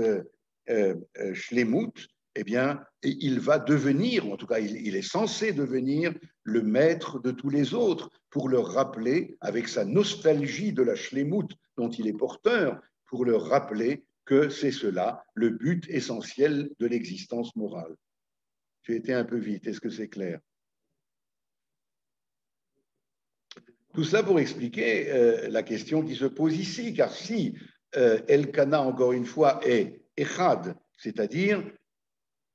A: shlemut, eh bien, il va devenir, ou en tout cas, il est censé devenir le maître de tous les autres pour leur rappeler, avec sa nostalgie de la shlemut dont il est porteur, pour leur rappeler que c'est cela, le but essentiel de l'existence morale. J'ai été un peu vite, est-ce que c'est clair? Tout cela pour expliquer la question qui se pose ici, car si Elkana, encore une fois, est Echad, c'est-à-dire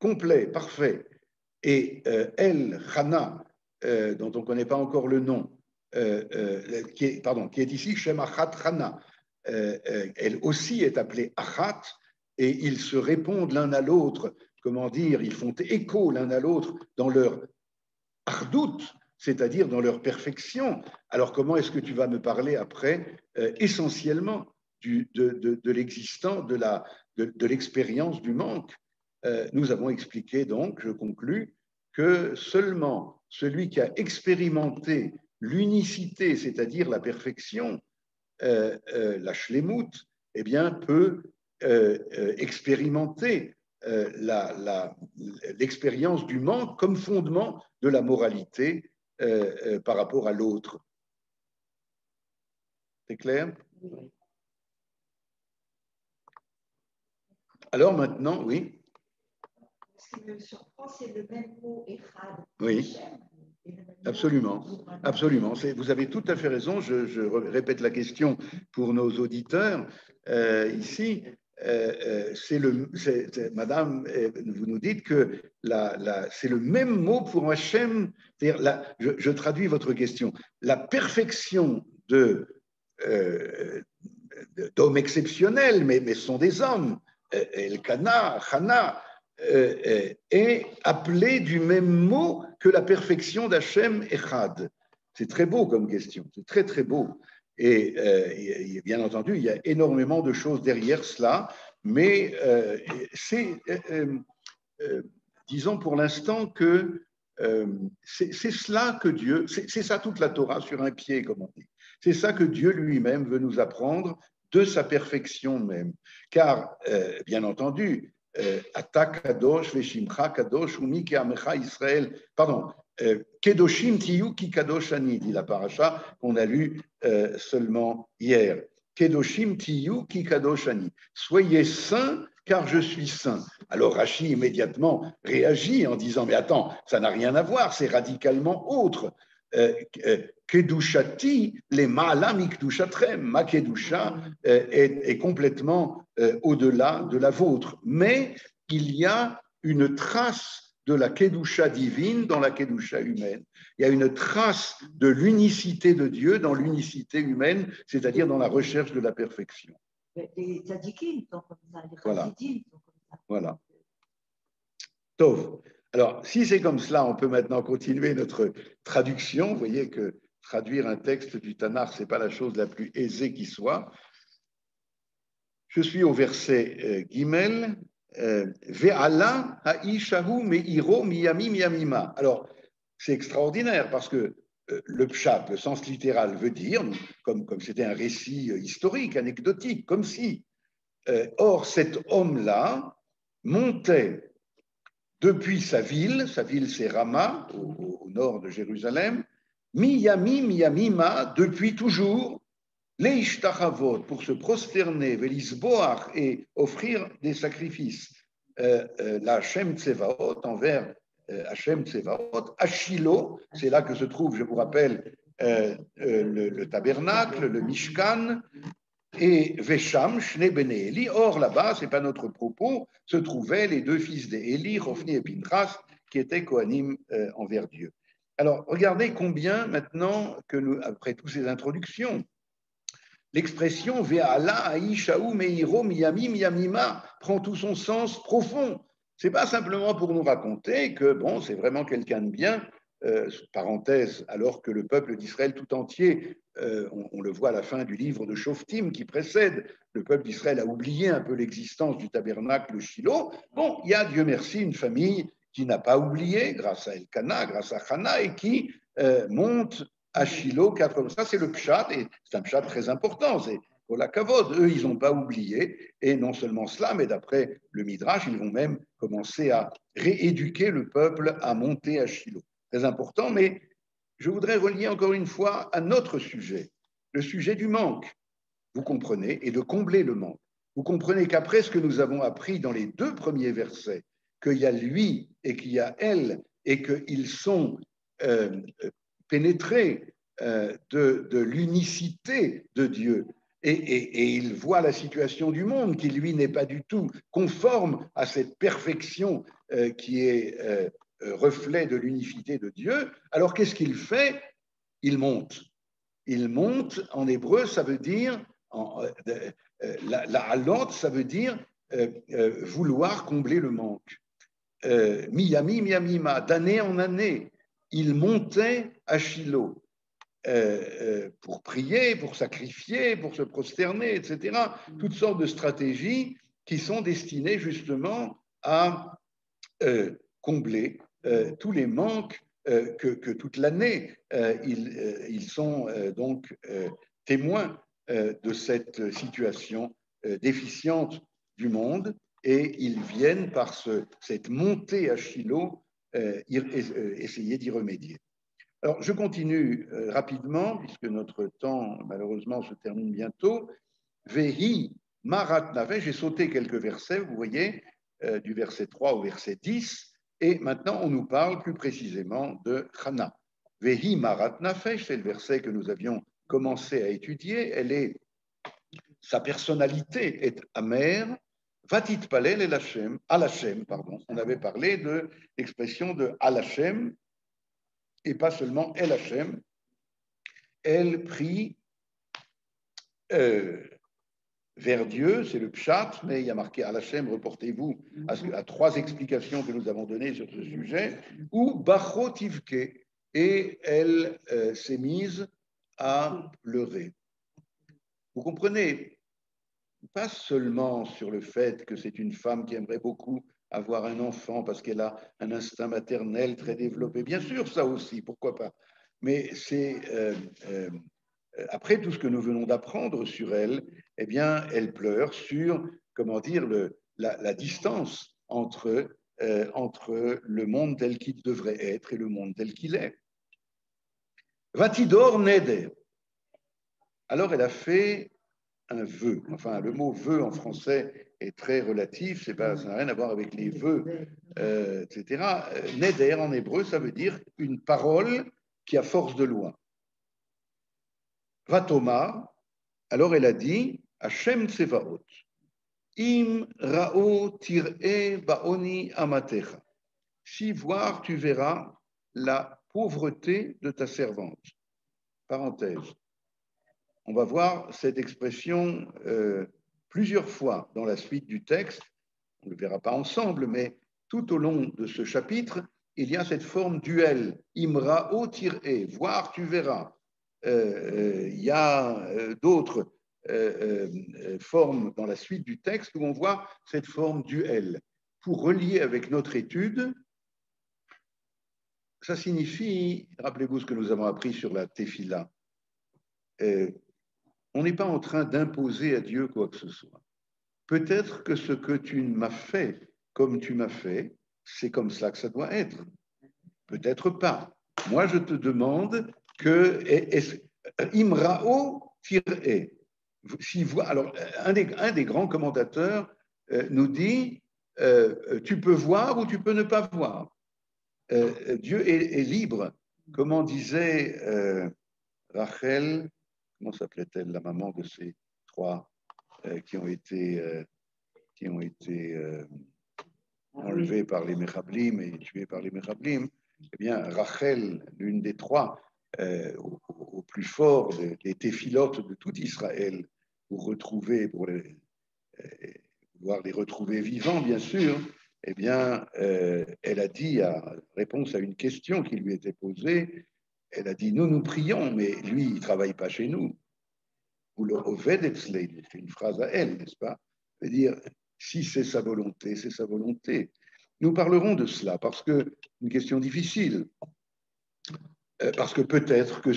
A: complet, parfait. Et El, Chana, dont on ne connaît pas encore le nom, qui est ici Shem Achat Chana, elle aussi est appelée Achat, et ils se répondent l'un à l'autre, comment dire, ils font écho l'un à l'autre dans leur ardout, c'est-à-dire dans leur perfection. Alors comment est-ce que tu vas me parler après essentiellement de l'existant, de l'expérience du manque? Nous avons expliqué donc, je conclus, que seulement celui qui a expérimenté l'unicité, c'est-à-dire la perfection, la shlemut, eh bien, peut expérimenter l'expérience du manque comme fondement de la moralité par rapport à l'autre. C'est clair?
E: Oui.
A: Alors maintenant, oui.
D: Ce qui me surprend, c'est le même mot Echad.
A: Oui. Absolument, absolument. Vous avez tout à fait raison. Je répète la question pour nos auditeurs. Ici, Madame, vous nous dites que c'est le même mot pour Hachem. Je traduis votre question. La perfection d'hommes exceptionnels, mais ce sont des hommes. Elkana, Hana, est appelé du même mot que la perfection d'Hachem Echad. C'est très beau comme question, c'est très très beau. Et bien entendu, il y a énormément de choses derrière cela, mais disons pour l'instant que c'est cela que Dieu, c'est ça toute la Torah sur un pied, comme on dit. C'est ça que Dieu lui-même veut nous apprendre de sa perfection même. Car, bien entendu, Ata Kadosh Veshimcha Kadosh Umi Ke'amecha Israël, pardon, Kedoshim Tiyu Ki Kadosh Ani, dit la paracha qu'on a lue seulement hier. Kedoshim Tiyu Ki Kadosh Ani. Soyez saints car je suis saint. Alors Rashi immédiatement réagit en disant mais attends, ça n'a rien à voir, c'est radicalement autre. Kedushati les ma'ala mikdushatrem, ma kedusha est complètement au-delà de la vôtre. Mais il y a une trace de la kedusha divine dans la kedusha humaine. Il y a une trace de l'unicité de Dieu dans l'unicité humaine, c'est-à-dire dans la recherche de la perfection.
E: Les tzadikim sont comme ça, les
A: voilà.
E: chassidim sont comme ça.
A: Voilà. Tov. Alors, si c'est comme cela, on peut maintenant continuer notre traduction. Vous voyez que traduire un texte du Tanakh, ce n'est pas la chose la plus aisée qui soit. Je suis au verset Gimel. Ve'ala ha'ishahu me'iro miyami miyamima. Alors, c'est extraordinaire parce que le pshat, le sens littéral, veut dire, comme c'était un récit historique, anecdotique, comme si. Or, cet homme-là montait depuis sa ville c'est Rama, au nord de Jérusalem, miyami miyamima, depuis toujours, leishtachavot, pour se prosterner, velisboach, et offrir des sacrifices, la Hashem Tsevaot, envers Hashem Tsevaot, à Shiloh, c'est là que se trouve, je vous rappelle, le tabernacle, le Mishkan, et Vesham, Shne Bene Eli. Or, là-bas, ce n'est pas notre propos, se trouvaient les deux fils d'Éli, Hophni et Pinchas, qui étaient Kohanim envers Dieu. Alors, regardez combien maintenant, après toutes ces introductions, l'expression Ve'ala Aishaou Meiro Miyami Miyamima prend tout son sens profond. Ce n'est pas simplement pour nous raconter que, bon, c'est vraiment quelqu'un de bien, parenthèse, alors que le peuple d'Israël tout entier, on le voit à la fin du livre de Shoftim qui précède, le peuple d'Israël a oublié un peu l'existence du tabernacle Shiloh. Bon, il y a, Dieu merci, une famille qui n'a pas oublié, grâce à Elkana, grâce à Hana, et qui monte à Shiloh. Ça, c'est le pshat, et c'est un pshat très important, c'est pour la kavod. Eux, ils n'ont pas oublié, et non seulement cela, mais d'après le Midrash, ils vont même commencer à rééduquer le peuple à monter à Shiloh. Très important, mais je voudrais relier encore une fois à notre sujet, le sujet du manque, vous comprenez, et de combler le manque. Vous comprenez qu'après ce que nous avons appris dans les deux premiers versets, qu'il y a lui et qu'il y a elle, et qu'ils sont pénétrés de l'unicité de Dieu, Et il voit la situation du monde qui, lui, n'est pas du tout conforme à cette perfection qui est reflet de l'unicité de Dieu. Alors, qu'est-ce qu'il fait? Il monte. Il monte, en hébreu, ça veut dire, la halot, ça veut dire vouloir combler le manque. Miyami, miyamima, d'année en année, il montait à Shiloh. Pour prier, pour sacrifier, pour se prosterner, etc. Toutes sortes de stratégies qui sont destinées justement à combler tous les manques que toute l'année ils sont donc témoins de cette situation déficiente du monde, et ils viennent par cette montée à Shiloh essayer d'y remédier. Alors, je continue rapidement, puisque notre temps, malheureusement, se termine bientôt. Vehi marat nafesh, j'ai sauté quelques versets, vous voyez, du verset 3 au verset 10, et maintenant, on nous parle plus précisément de Chana. Vehi marat nafesh, c'est le verset que nous avions commencé à étudier. Sa personnalité est amère. Vatit palel el Hashem, al Hashem, pardon. On avait parlé de l'expression de al Hashem, et pas seulement El Hashem. Elle prie vers Dieu, c'est le pshat, mais il y a marqué Al Hashem, reportez-vous à 3 explications que nous avons données sur ce sujet, ou Bachot Ivke, et elle s'est mise à pleurer. Vous comprenez, pas seulement sur le fait que c'est une femme qui aimerait beaucoup avoir un enfant parce qu'elle a un instinct maternel très développé. Bien sûr, ça aussi, pourquoi pas. Mais c'est après tout ce que nous venons d'apprendre sur elle, eh bien, elle pleure sur, comment dire, la distance entre le monde tel qu'il devrait être et le monde tel qu'il est. Vatidor neder. Alors, elle a fait un vœu. Enfin, le mot vœu en français est très relatif, ça n'a rien à voir avec les vœux, etc. Neder en hébreu, ça veut dire une parole qui a force de loi. Vatoma, alors elle a dit, Hashem Tsevaot, Im rao tir'e baoni amatecha. Si voir, tu verras la pauvreté de ta servante. Parenthèse. On va voir cette expression plusieurs fois dans la suite du texte. On ne le verra pas ensemble, mais tout au long de ce chapitre, il y a cette forme duel. Imra'o tir'e, voir, tu verras. Il y a d'autres formes dans la suite du texte où on voit cette forme duel. Pour relier avec notre étude, ça signifie, rappelez-vous ce que nous avons appris sur la tefila, on n'est pas en train d'imposer à Dieu quoi que ce soit. Peut-être que ce que tu m'as fait comme tu m'as fait, c'est comme ça que ça doit être. Peut-être pas. Moi, je te demande que Imra'o tir'e. Alors, un des grands commentateurs nous dit tu peux voir ou tu peux ne pas voir. Dieu est libre. Comment disait Rachel, comment s'appelait-elle, la maman de ces 3 qui ont été enlevés par les Mechablim et tués par les Mechablim? Eh bien, Rachel, l'une des 3, au plus fort des téphilotes de tout Israël, pour vouloir les retrouver vivants, bien sûr, eh bien, elle a dit, en réponse à une question qui lui était posée, elle a dit, nous prions, mais lui, il ne travaille pas chez nous. Ou le Oved Etzleinu, c'est une phrase à elle, n'est-ce pas? C'est-à-dire, si c'est sa volonté, c'est sa volonté. Nous parlerons de cela parce que une question difficile. Parce que peut-être que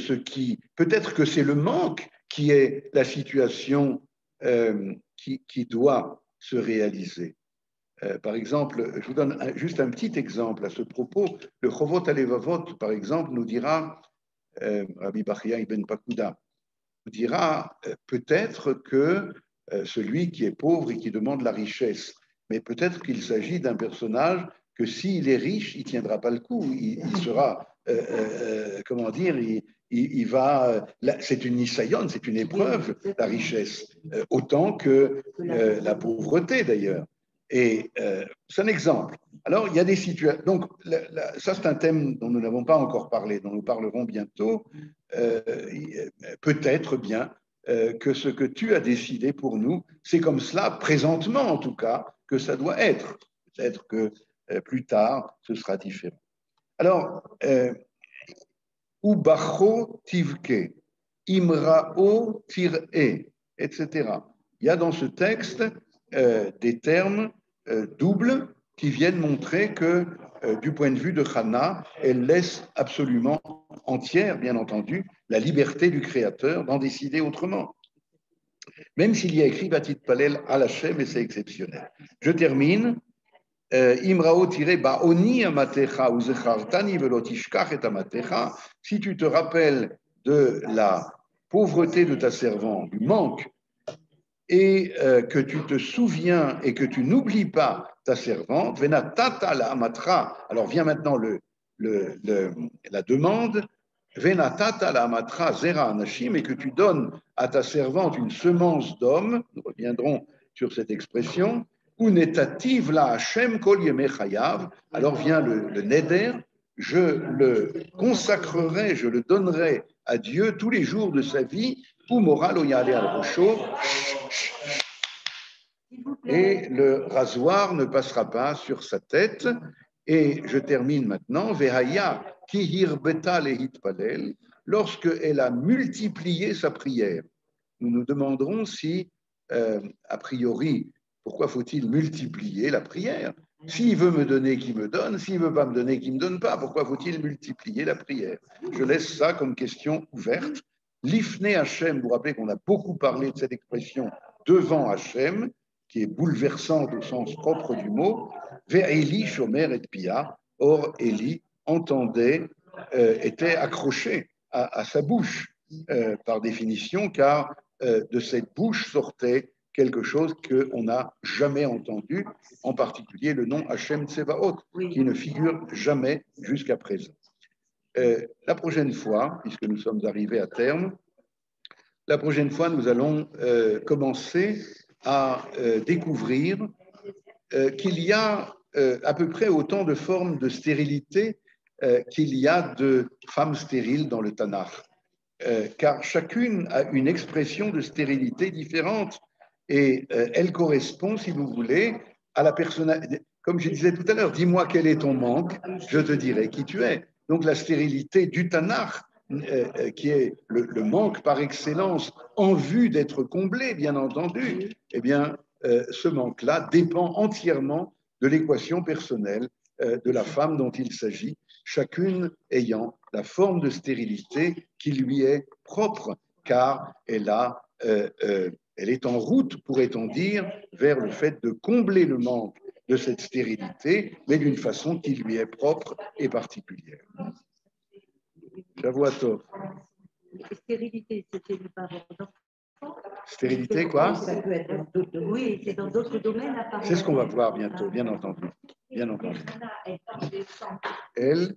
A: c'est le manque qui est la situation qui doit se réaliser. Par exemple, je vous donne juste un petit exemple à ce propos. Le Chovot Alevavot, par exemple, nous dira, Rabbi Bachya Ibn Pakuda, nous dira peut-être que celui qui est pauvre et qui demande la richesse, mais peut-être qu'il s'agit d'un personnage que s'il est riche, il ne tiendra pas le coup, il sera, comment dire, c'est une nisayon, c'est une épreuve, la richesse, autant que la pauvreté d'ailleurs. Et c'est un exemple. Alors, il y a des situations. Donc, ça, c'est un thème dont nous n'avons pas encore parlé, dont nous parlerons bientôt. Peut-être bien que ce que tu as décidé pour nous, c'est comme cela, présentement en tout cas, que ça doit être. Peut-être que plus tard, ce sera différent. Alors, Ubacho tivke, imrao tir'e, etc. Il y a dans ce texte des termes doubles qui viennent montrer que, du point de vue de Chana, elle laisse absolument entière, bien entendu, la liberté du Créateur d'en décider autrement. Même s'il y a écrit Batit Palel al Hashem, et c'est exceptionnel. Je termine. Imrao tiré baoni amatecha ou zechartani velotishkach et amatecha. Si tu te rappelles de la pauvreté de ta servante, du manque, et que tu te souviens et que tu n'oublies pas ta servante, venatata la amatra. Alors vient maintenant la demande. Venatata la amatra zera anashim, et que tu donnes à ta servante une semence d'homme. Nous reviendrons sur cette expression. Unetativ la Hashem kol yemei chayav. Alors vient le neder. Je le consacrerai, je le donnerai à Dieu tous les jours de sa vie. Ou moral oyale al rocho. Et le rasoir ne passera pas sur sa tête. Et je termine maintenant. Vehaya ki hirbeta lehitpalel. Lorsqu'elle a multiplié sa prière, nous nous demanderons si, a priori, pourquoi faut-il multiplier la prière? S'il veut me donner, qu'il me donne. S'il ne veut pas me donner, qu'il ne me donne pas. Pourquoi faut-il multiplier la prière? Je laisse ça comme question ouverte. L'ifne Hachem, vous vous rappelez qu'on a beaucoup parlé de cette expression devant Hachem, qui est bouleversante au sens propre du mot. Ve'eli shomer et pia. Or, Élie entendait, était accroché à sa bouche, par définition, car de cette bouche sortait quelque chose qu'on n'a jamais entendu, en particulier le nom Hachem Tsevaot, qui ne figure jamais jusqu'à présent. La prochaine fois, puisque nous sommes arrivés à terme, la prochaine fois, nous allons commencer à découvrir qu'il y a à peu près autant de formes de stérilité qu'il y a de femmes stériles dans le Tanakh. Car chacune a une expression de stérilité différente et elle correspond, si vous voulez, à la personnalité. Comme je disais tout à l'heure, dis-moi quel est ton manque, je te dirai qui tu es. Donc la stérilité du Tanakh, qui est le manque par excellence en vue d'être comblé, bien entendu, eh bien, ce manque-là dépend entièrement de l'équation personnelle de la femme dont il s'agit, chacune ayant la forme de stérilité qui lui est propre, car elle est en route, pourrait-on dire, vers le fait de combler le manque de cette stérilité, mais d'une façon qui lui est propre et particulière. Shavuot.
E: Stérilité, c'était le parent d'enfant.
A: Stérilité, quoi?
E: Ça peut être dans d'autres, oui, c'est dans d'autres domaines.
A: C'est ce qu'on va voir bientôt, bien entendu. Bien entendu. Elle